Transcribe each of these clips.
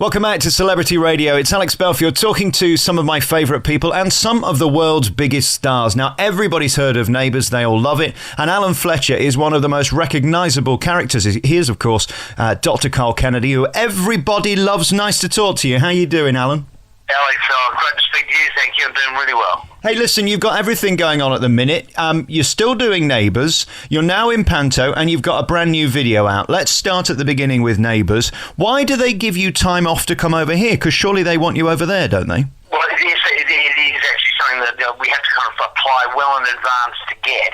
Welcome back to Celebrity Radio. It's Alex Belfield talking to some of my favourite people and some of the world's biggest stars. Now, everybody's heard of Neighbours. They all love it. And Alan Fletcher is one of the most recognisable characters. He is, of course, Dr. Karl Kennedy, who everybody loves. Nice to talk to you. How you doing, Alan? Alex, great to speak to you. Thank you. I'm doing really well. Hey, listen, you've got everything going on at the minute. You're still doing Neighbours. You're now in Panto, and you've got a brand new video out. Let's start at the beginning with Neighbours. Why do they give you time off to come over here? Because surely they want you over there, don't they? Well, it is actually something that we have to kind of apply well in advance to get.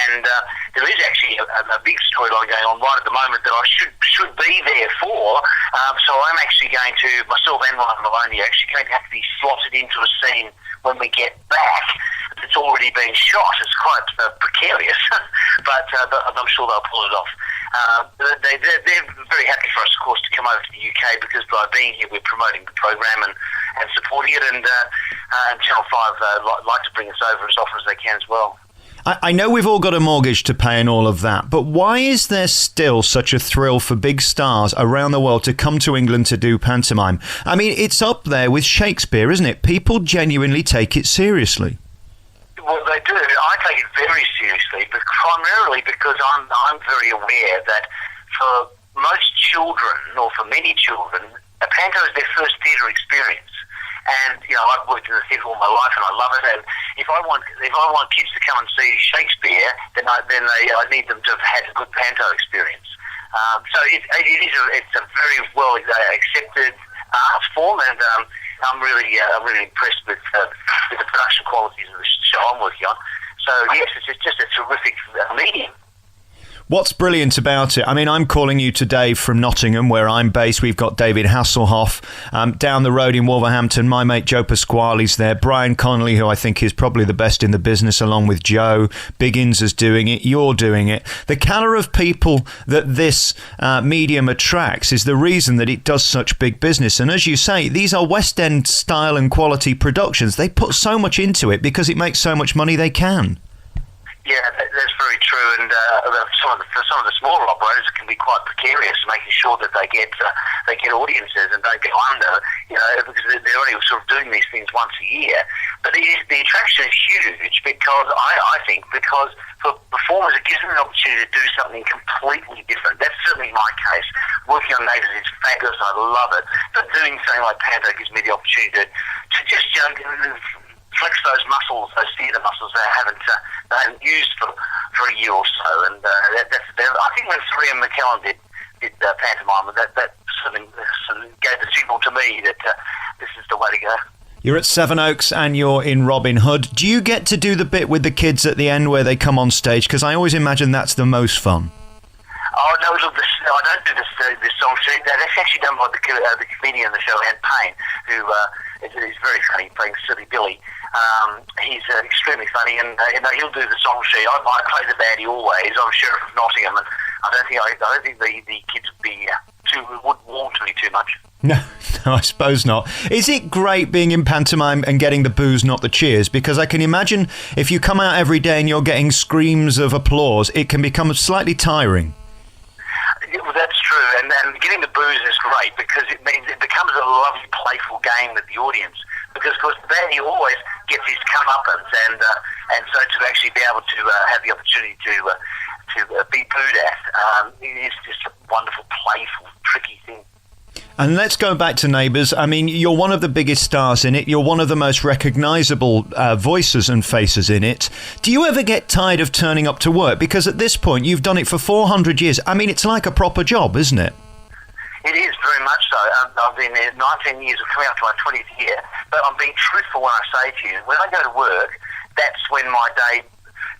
And there is actually a big storyline going on right at the moment that I should be there for. So I'm actually going to, myself and Ryan Maloney, are actually going to have to be slotted into a scene when we get back. It's already been shot. It's quite precarious, but I'm sure they'll pull it off. They're very happy for us, of course, to come over to the UK because by being here we're promoting the program and supporting it, and Channel 5 like to bring us over as often as they can as well. I know we've all got a mortgage to pay and all of that, but why is there still such a thrill for big stars around the world to come to England to do pantomime? I mean, it's up there with Shakespeare, isn't it? People genuinely take it seriously. Well, they do. I take it very seriously, but primarily because I'm very aware that for most children, or for many children, a panto is their first theatre experience. And I've worked in the theatre all my life, and I love it. And if I want kids to come and see Shakespeare, then I need them to have had a good panto experience. So it's a very well accepted art form, and I'm really impressed with the production qualities of the show I'm working on. So yes, it's just a terrific medium. What's brilliant about it, I mean, I'm calling you today from Nottingham, where I'm based. We've got David Hasselhoff down the road in Wolverhampton. My mate Joe Pasquale's there. Brian Connolly, who I think is probably the best in the business, along with Joe. Biggins is doing it. You're doing it. The calibre of people that this medium attracts is the reason that it does such big business. And as you say, these are West End style and quality productions. They put so much into it because it makes so much money they can. Yeah, that's very true, and for some of the smaller operators, it can be quite precarious, making sure that they get audiences and don't go under, because they're only sort of doing these things once a year. But the attraction is huge because because for performers it gives them an opportunity to do something completely different. That's certainly my case. Working on Neighbours is fabulous. I love it, but doing something like panto gives me the opportunity to just flex those muscles, those theatre muscles they haven't used for a year or so. And I think when Sarah McKellen did pantomime, that sort of gave the signal to me that this is the way to go. You're at Sevenoaks and you're in Robin Hood. Do you get to do the bit with the kids at the end where they come on stage? Because I always imagine that's the most fun. Oh, no, look, I don't do this song sheet. That's actually done by the comedian in the show, Ant Payne, who is very funny, playing Silly Billy. He's extremely funny, and he'll do the song sheet. I play the baddie always. I'm Sheriff of Nottingham, and I don't think the kids would warm to me too much. No, I suppose not. Is it great being in pantomime and getting the boos, not the cheers? Because I can imagine if you come out every day and you're getting screams of applause, it can become slightly tiring. Well, that's true, and getting the boos is great because it means it becomes a lovely, playful game with the audience. Because, of course, the baddie always gets his comeuppance, and so to actually be able to have the opportunity to be booed at is just a wonderful, playful, tricky thing. And let's go back to Neighbours. I mean, you're one of the biggest stars in it. You're one of the most recognisable voices and faces in it. Do you ever get tired of turning up to work? Because at this point, you've done it for 400 years. I mean, it's like a proper job, isn't it? It is, very much so. I've been there 19 years, we're coming up to my 20th year, but I'm being truthful when I say to you, when I go to work, that's when my day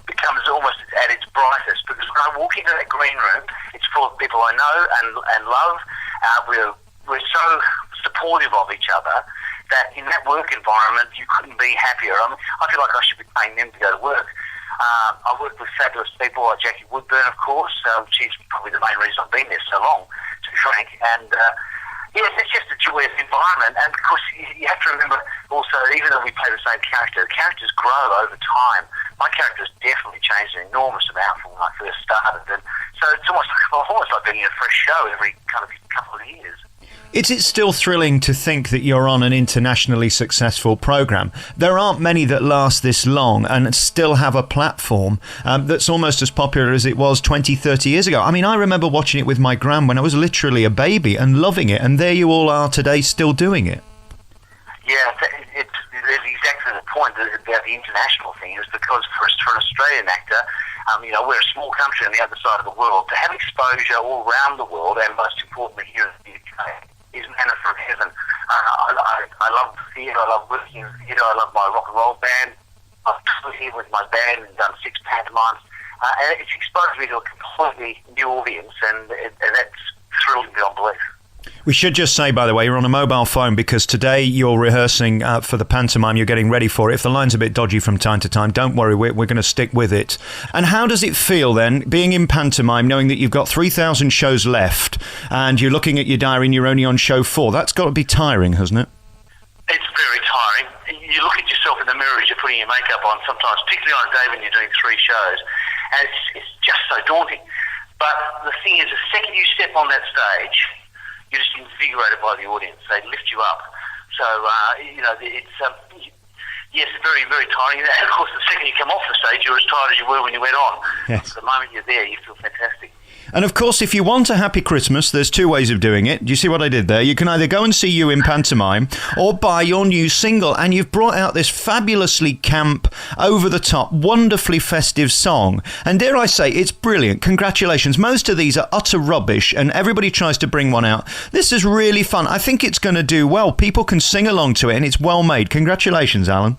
becomes almost at its brightest, because when I walk into that green room, it's full of people I know and love. We're so supportive of each other that in that work environment, you couldn't be happier. I feel like I should be paying them to go to work. I work with fabulous people like Jackie Woodburn, of course. She's probably the main reason I've been there so long, to be frank. And yes, it's just a joyous environment. And of course, you have to remember also, even though we play the same character, the characters grow over time. My character's definitely changed an enormous amount from when I first started. And so it's almost like being in a fresh show every kind of couple of years. Is it still thrilling to think that you're on an internationally successful programme? There aren't many that last this long and still have a platform that's almost as popular as it was 20, 30 years ago. I mean, I remember watching it with my gran when I was literally a baby and loving it, and there you all are today still doing it. Yeah, it's exactly the point about the international thing, is because for an Australian actor, we're a small country on the other side of the world. To have exposure all around the world, and most importantly here in the UK, is manna from heaven. I love theatre, I love working in theatre, I love my rock and roll band. I've toured here with my band and done 6 pantomimes. And it's exposed me to a completely new audience, and that's thrilling beyond belief. We should just say, by the way, you're on a mobile phone because today you're rehearsing for the pantomime. You're getting ready for it. If the line's a bit dodgy from time to time, don't worry, we're going to stick with it. And how does it feel then, being in pantomime, knowing that you've got 3,000 shows left and you're looking at your diary and you're only on show 4? That's got to be tiring, hasn't it? It's very tiring. You look at yourself in the mirror as you're putting your makeup on sometimes, particularly on a day when you're doing 3 shows, and it's just so daunting. But the thing is, the second you step on that stage, you're just invigorated by the audience. They lift you up. So, it's yes, very, very tiring. And of course, the second you come off the stage, you're as tired as you were when you went on. Yes. The moment you're there, you feel fantastic. And of course, if you want a happy Christmas, there's 2 ways of doing it. Do you see what I did there? You can either go and see you in pantomime or buy your new single. And you've brought out this fabulously camp, over-the-top, wonderfully festive song. And dare I say, it's brilliant. Congratulations. Most of these are utter rubbish and everybody tries to bring one out. This is really fun. I think it's going to do well. People can sing along to it and it's well made. Congratulations, Alan.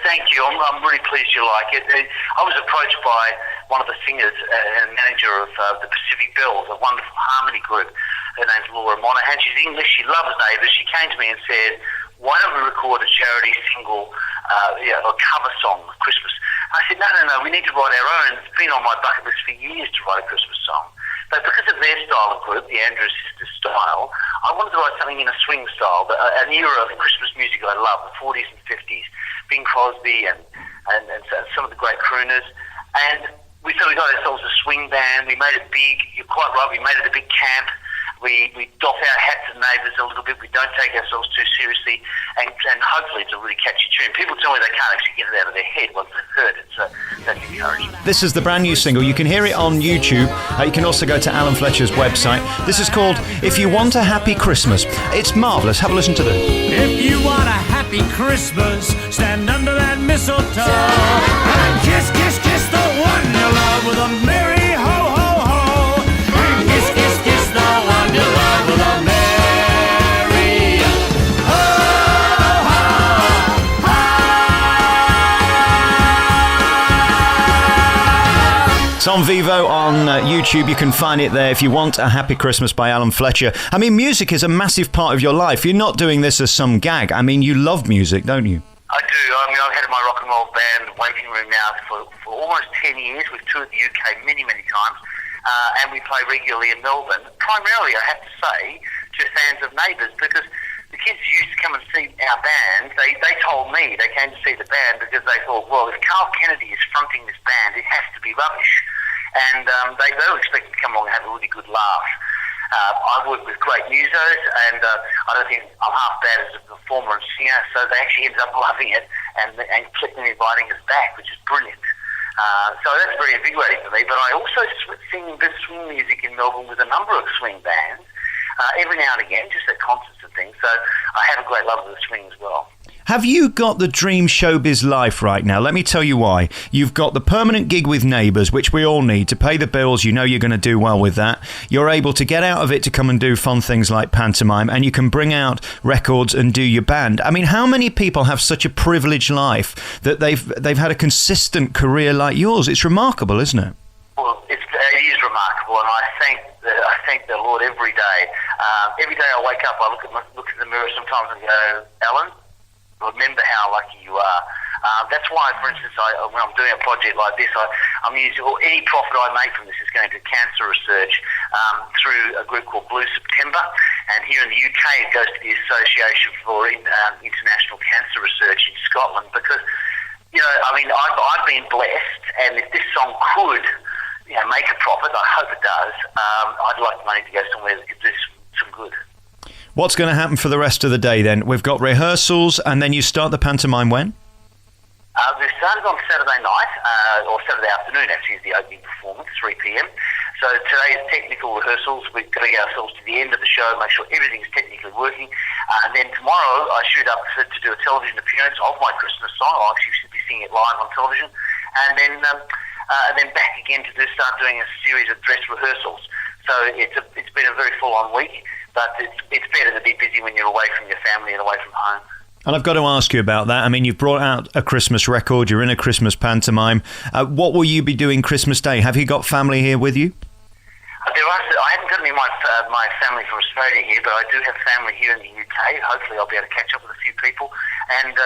Thank you. I'm really pleased you like it. I was approached by one of the singers and manager of the Pacific Bells, a wonderful harmony group. Her name's Laura Monahan. She's English. She loves Neighbours. She came to me and said, why don't we record a charity single, a cover song of Christmas? I said, no, we need to write our own. It's been on my bucket list for years to write a Christmas song. But because of their style of group, the Andrews Sisters style, I wanted to write something in a swing style, an era of Christmas music I love, the 40s and 50s, Bing Crosby and some of the great crooners. And we got ourselves a swing band. We made it big. You're quite right. We made it a big camp. We doff our hats at Neighbours a little bit. We don't take ourselves too seriously. And hopefully it's a really catchy tune. People tell me they can't actually get it out of their head once they've heard it. So that's encouraging. This is the brand new single. You can hear it on YouTube. You can also go to Alan Fletcher's website. This is called If You Want a Happy Christmas. It's marvellous. Have a listen to this. If you want a happy Christmas, stand under that mistletoe and kiss, kiss, kiss the one you love with a merry ho, ho, ho. And kiss, kiss, kiss the one you love with a merry ho, ho, ho. It's on Vivo on YouTube. You can find it there. If You Want a Happy Christmas by Alan Fletcher. I mean, music is a massive part of your life. You're not doing this as some gag. I mean, you love music, don't you? I do. I've had my rock and roll band waiting room now for almost 10 years. We've toured the UK many, many times. And we play regularly in Melbourne. Primarily, I have to say, to fans of Neighbours, because the kids used to come and see our band. They told me they came to see the band because they thought, well, if Karl Kennedy is fronting this band, it has to be rubbish. And they were expecting to come along and have a really good laugh. I work with great musos, and I don't think I'm half bad as a performer and singer, so they actually ended up loving it and kept on inviting us back, which is brilliant. So that's very invigorating for me. But I also sing a bit of swing music in Melbourne with a number of swing bands, every now and again, just at concerts and things. So I have a great love of the swing as well. Have you got the dream showbiz life right now? Let me tell you why. You've got the permanent gig with Neighbours, which we all need to pay the bills. You know you're going to do well with that. You're able to get out of it to come and do fun things like pantomime, and you can bring out records and do your band. I mean, how many people have such a privileged life that they've had a consistent career like yours? It's remarkable, isn't it? Well, it is remarkable, and I thank the Lord every day. Every day I wake up, I look in the mirror sometimes and go, Alan, remember how lucky you are. That's why, for instance, when I'm doing a project like this, I'm using any profit I make from this is going to cancer research through a group called Blue September, and here in the UK it goes to the Association for International Cancer Research in Scotland. Because I've been blessed, and if this song could make a profit, I hope it does. I'd like the money to go somewhere that could do some good. What's going to happen for the rest of the day then? We've got rehearsals, and then you start the pantomime when? We started on Saturday night, or Saturday afternoon actually, is the opening performance, 3 p.m. So today is technical rehearsals. We've got to get ourselves to the end of the show, make sure everything's technically working. And then tomorrow I shoot up to do a television appearance of my Christmas song. I actually should be singing it live on television. And then back again to start doing a series of dress rehearsals. So it's been a very full-on week, but it's better to be busy when you're away from your family and away from home. And I've got to ask you about that. I mean, you've brought out a Christmas record, you're in a Christmas pantomime. What will you be doing Christmas Day? Have you got family here with you? I haven't got any of my family from Australia here, but I do have family here in the UK. Hopefully I'll be able to catch up with a few people. And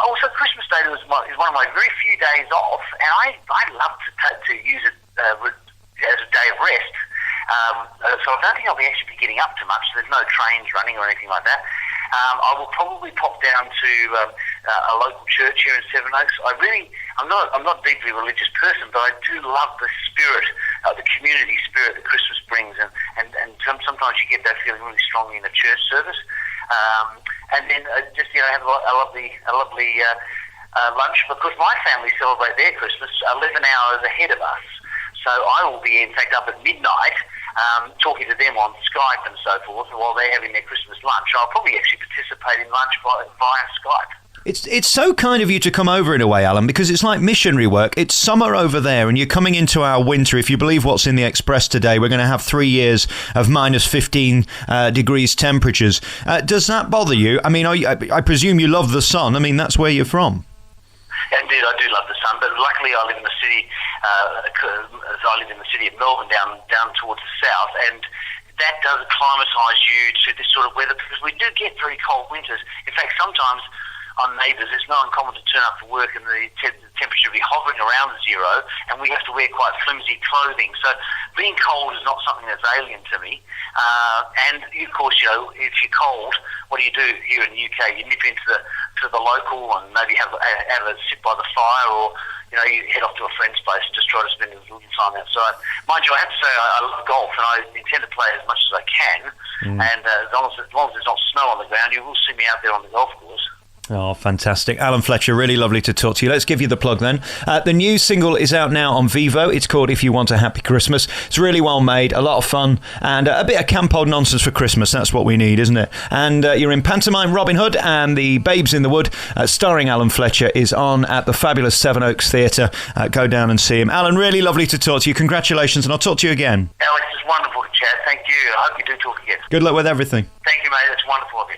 also Christmas Day is one of my very few days off, and I love to use it as a day of rest. So I don't think I'll be actually getting up too much. There's no trains running or anything like that. I will probably pop down to a local church here in Sevenoaks. I'm not a deeply religious person, but I do love the spirit, the community spirit that Christmas brings, and sometimes you get that feeling really strongly in a church service. And then just have a lovely lunch, because my family celebrate their Christmas 11 hours ahead of us. So I will be, in fact, up at midnight talking to them on Skype and so forth while they're having their Christmas lunch. I'll probably actually participate in lunch via Skype. It's so kind of you to come over in a way, Alan, because it's like missionary work. It's summer over there and you're coming into our winter. If you believe what's in the Express today, we're going to have 3 years of minus 15 degrees temperatures. Does that bother you? I mean, I presume you love the sun. I mean, that's where you're from. Indeed, I do love the sun, but luckily I live in the city. I live in the city of Melbourne, down towards the south, and that does acclimatise you to this sort of weather, because we do get very cold winters. In fact, sometimes on Neighbours, it's not uncommon to turn up for work and the temperature will be hovering around zero, and we have to wear quite flimsy clothing. So being cold is not something that's alien to me. And of course, if you're cold, what do you do here in the UK? You nip into the local and maybe have a sit by the fire, or you head off to a friend's place and just try to spend a little time outside. Mind you, I have to say I love golf, and I intend to play as much as I can. And as long as there's not snow on the ground, you will see me out there on the golf course. Oh, fantastic. Alan Fletcher, really lovely to talk to you. Let's give you the plug then. The new single is out now on Vivo. It's called If You Want a Happy Christmas. It's really well made, a lot of fun, and a bit of camp old nonsense for Christmas. That's what we need, isn't it? And you're in Pantomime Robin Hood, and The Babes in the Wood, starring Alan Fletcher, is on at the fabulous Sevenoaks Theatre. Go down and see him. Alan, really lovely to talk to you. Congratulations, and I'll talk to you again. Alex, it's wonderful to chat. Thank you. I hope you do talk again. Good luck with everything. Thank you, mate. It's wonderful of you.